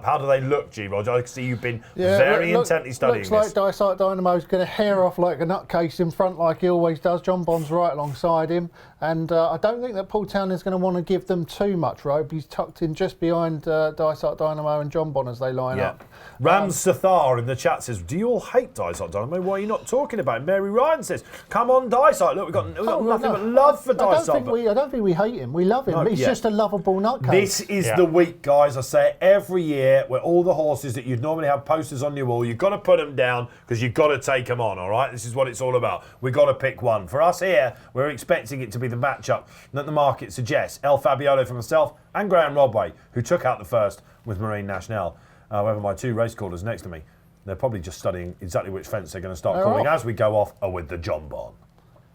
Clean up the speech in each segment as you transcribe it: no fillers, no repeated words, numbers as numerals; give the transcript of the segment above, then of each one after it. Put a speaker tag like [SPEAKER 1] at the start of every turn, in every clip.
[SPEAKER 1] up. How do they look, G-Rod? I see you've been very intently studying this.
[SPEAKER 2] Looks like Dysart Dynamo's going to hair off like a nutcase in front like he always does. Jonbon's right alongside him. And I don't think that Paul Town is going to want to give them too much rope. He's tucked in just behind Dysart Dynamo and Jonbon as they line up.
[SPEAKER 1] Rams Sathar in the chat says, do you all hate Dysart Dynamo? Why are you not talking about it? Mary Ryan says, come on, Dysart. Look, we've got nothing but love for Dysart.
[SPEAKER 2] I don't think we hate him. We love him.
[SPEAKER 1] No,
[SPEAKER 2] He's just a lovable nutcase.
[SPEAKER 1] This is the week, guys. I say it every year, where all the horses that you'd normally have posters on your wall, you've got to put them down because you've got to take them on, all right? This is what it's all about. We've got to pick one. For us here, we're expecting it to be the matchup that the market suggests. El Fabiolo for myself and Graham Rodway, who took out the first with Marine Nationale. However, my two race callers next to me, they're probably just studying exactly which fence they're going to start calling as we go off with the Jonbon.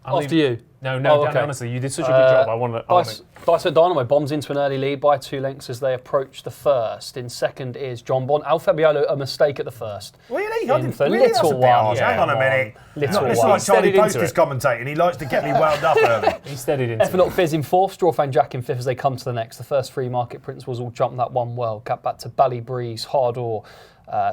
[SPEAKER 3] After you.
[SPEAKER 4] No, Dan, honestly, you did such a good job.
[SPEAKER 3] Dysart Dynamo bombs into an early lead by 2 lengths as they approach the first. In second is Jonbon. El Fabiolo, a mistake at the first.
[SPEAKER 1] Really?
[SPEAKER 3] Little one.
[SPEAKER 1] Hang on a minute.
[SPEAKER 3] Little one.
[SPEAKER 1] It's like Charlie Post is commentating. He likes to get me wound up early.
[SPEAKER 4] He steadied into
[SPEAKER 3] Ephinoc Fizz in fourth, Strawfan Jack in fifth as they come to the next. The first 3 market principals all jump that one well. Gap back to Bally Breeze, Hardor,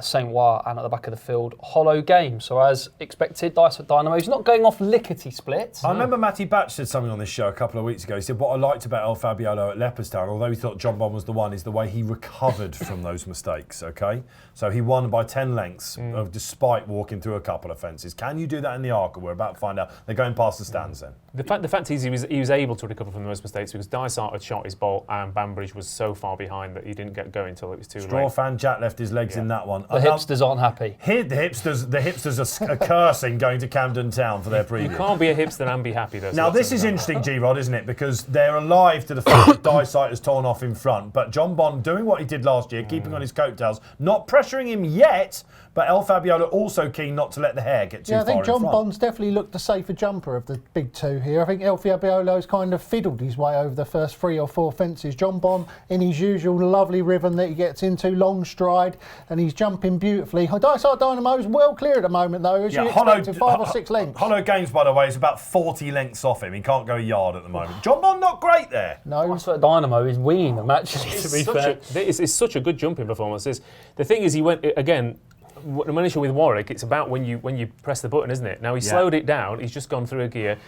[SPEAKER 3] Saint-Ouen, and at the back of the field, Hollow Game. So as expected, Dysart Dynamo's not going off lickety-split.
[SPEAKER 1] I remember Matty Batch said something on this show a couple of weeks ago. He said, what I liked about El Fabiolo at Leopardstown, although he thought Jonbon was the one, is the way he recovered from those mistakes, okay? So he won by 10 lengths despite walking through a couple of fences. Can you do that in the Arkle? We're about to find out. They're going past the stands then.
[SPEAKER 4] The fact is he was able to recover from those mistakes because Dysart had shot his bolt and Banbridge was so far behind that he didn't get going until it was too late.
[SPEAKER 1] Strawfan Jack left his legs in that one.
[SPEAKER 3] The hipsters aren't happy.
[SPEAKER 1] The hipsters are cursing going to Camden Town for their preview.
[SPEAKER 4] You can't be a hipster and be happy though.
[SPEAKER 1] Now this is interesting, G-Rod, isn't it? Because they're alive to the fact that Dysart has torn off in front, but Jonbon doing what he did last year, keeping on his coattails, not pressuring him yet, but El Fabiolo also keen not to let the hair get too far in front.
[SPEAKER 2] I think Jonbon's definitely looked the safer jumper of the big two here. I think El Fabiolo's kind of fiddled his way over the first 3 or 4 fences. Jonbon, in his usual lovely rhythm that he gets into, long stride, and he's jumping beautifully. Dysart Dynamo's well clear at the moment, though, as you expected, 5 or 6 lengths.
[SPEAKER 1] Hollow Games, by the way, is about 40 lengths off him. He can't go a yard at the moment. Jonbon not great there.
[SPEAKER 3] No, Dysart Dynamo is winging them, actually, to be fair.
[SPEAKER 4] It's such a good jumping performance. The thing is, he went, again, when issue with Warwick, it's about when you press the button, isn't it? Now, he slowed it down. He's just gone through a gear.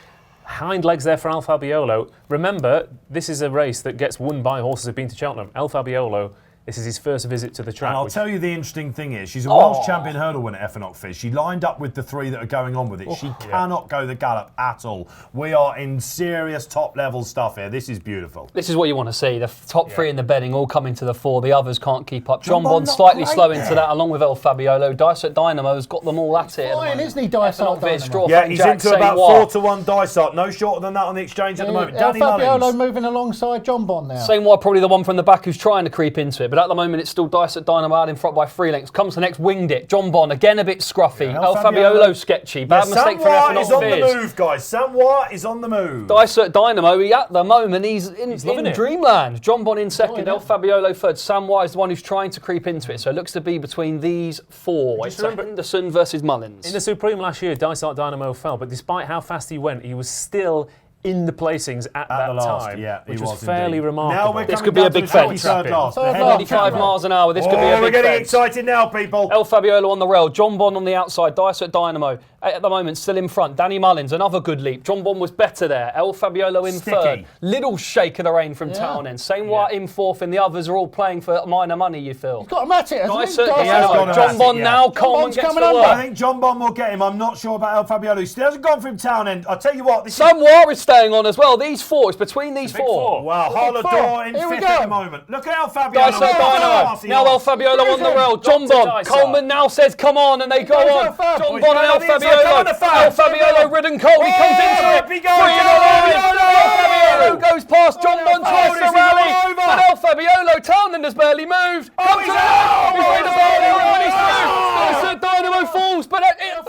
[SPEAKER 4] Hind legs there for El Fabiolo. Remember, this is a race that gets won by horses who've been to Cheltenham. El Fabiolo, this is his first visit to the track.
[SPEAKER 1] And I'll tell you the interesting thing is, she's a Welsh champion hurdle winner at Ephinoc Fizz. She lined up with the 3 that are going on with it. She cannot go the gallop at all. We are in serious top-level stuff here. This is beautiful.
[SPEAKER 3] This is what you want to see. The top 3 in the betting all coming to the fore. The others can't keep up. Jonbon slightly slow into that, along with El Fabiolo. Dysart Dynamo's got them all at it.
[SPEAKER 2] Fine, isn't he, Dysart Dynamo?
[SPEAKER 1] Yeah, he's into about 4-1 Dysart. No shorter than that on the exchange at the moment.
[SPEAKER 2] El Fabiolo moving alongside Jonbon now.
[SPEAKER 3] Saint-Ouen probably the one from the back who's trying to creep into it, but at the moment it's still Dysart Dynamo out in front by 3 lengths. Comes the next, winged it. Jonbon again a bit scruffy. El Fabiolo sketchy. Bad mistake from Ephinoc Fizz.
[SPEAKER 1] Saint-Ouen is on the move, guys. Saint-Ouen is on the move.
[SPEAKER 3] Dysart Dynamo, at the moment, he's in dreamland. Jonbon in second, El Fabiolo third. Saint-Ouen is the one who's trying to creep into it. So it looks to be between these 4. It's Henderson versus Mullins.
[SPEAKER 4] In the Supreme last year, Dysart Dynamo fell, but despite how fast he went, he was still in the placings at that time, which was fairly remarkable.
[SPEAKER 3] This could be a big fence. 35 miles an hour. This could be a big fence.
[SPEAKER 1] We're getting excited now, people.
[SPEAKER 3] El Fabiolo on the rail. Jonbon on the outside. Dysart Dynamo at the moment still in front. Danny Mullins, another good leap. Jonbon was better there. El Fabiolo in third. Little shake of the rain from Townend. Saint-Ouen in fourth, and the others are all playing for minor money, you feel.
[SPEAKER 2] He's got him at it, hasn't he?
[SPEAKER 3] Jonbon now. Coleman gets the work.
[SPEAKER 1] I think Jonbon will get him. I'm not sure about El Fabiolo. He still hasn't gone from Townend. I'll tell you what.
[SPEAKER 3] Saint-Ouen is staying on as well. These 4, it's between these 4.
[SPEAKER 1] Wow, Harlador in fifth at the moment. Look at El Fabiolo.
[SPEAKER 3] Dysart Dynamo. Now El Fabiolo on the rail. Jonbon. Coleman now says, come on, and they go on. Jonbon and El Fabiolo. El Fabiolo ridden cold. He comes into it. 3 in a row. El Fabiolo goes past Jonbon twice to rally. But El Fabiolo, Townend has barely moved. He's made a barely run. He's through. Dysart Dynamo falls, but El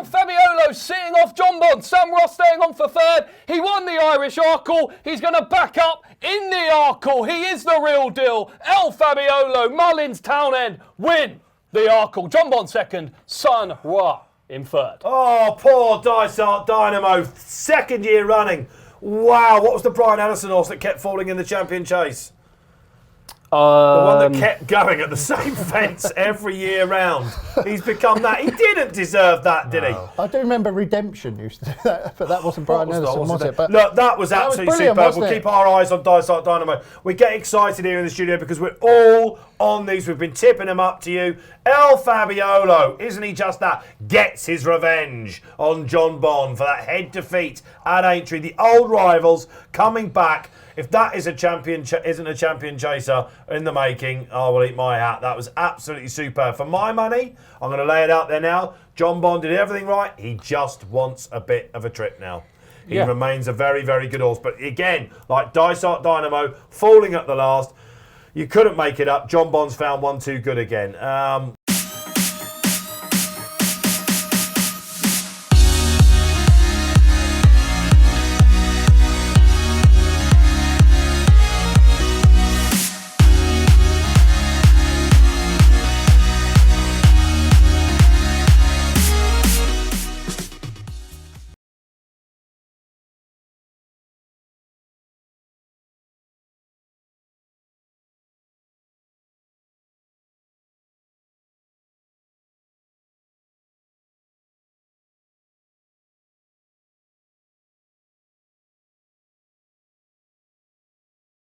[SPEAKER 3] Fabiolo sitting off Jonbon. Sam Ross staying on for third. He won the Irish Arkle. He's going to back up in the Arkle. He is the real deal. El Fabiolo, Mullins, Townend win the Arkle. Jonbon second, Saint-Ouen in third.
[SPEAKER 1] Oh, poor Dysart Dynamo, 2nd year running. Wow, what was the Brian Allison horse that kept falling in the champion chase? The one that kept going at the same fence every year round. He's become that. He didn't deserve that, did he?
[SPEAKER 2] I do remember Redemption used to do that, but that wasn't Brian Ellison, was it? But
[SPEAKER 1] look, that was absolutely superb. We'll keep our eyes on Dysart Dynamo. We get excited here in the studio because we're all on these. We've been tipping them up to you. El Fabiolo, isn't he just that? Gets his revenge on Jonbon for that head defeat at Aintree. The old rivals coming back. If that is isn't a champion chaser in the making, I will eat my hat. That was absolutely superb. For my money, I'm going to lay it out there now. Jonbon did everything right. He just wants a bit of a trip now. He remains a very, very good horse. But again, like Dysart Dynamo, falling at the last. You couldn't make it up. Jonbon's found one too good again.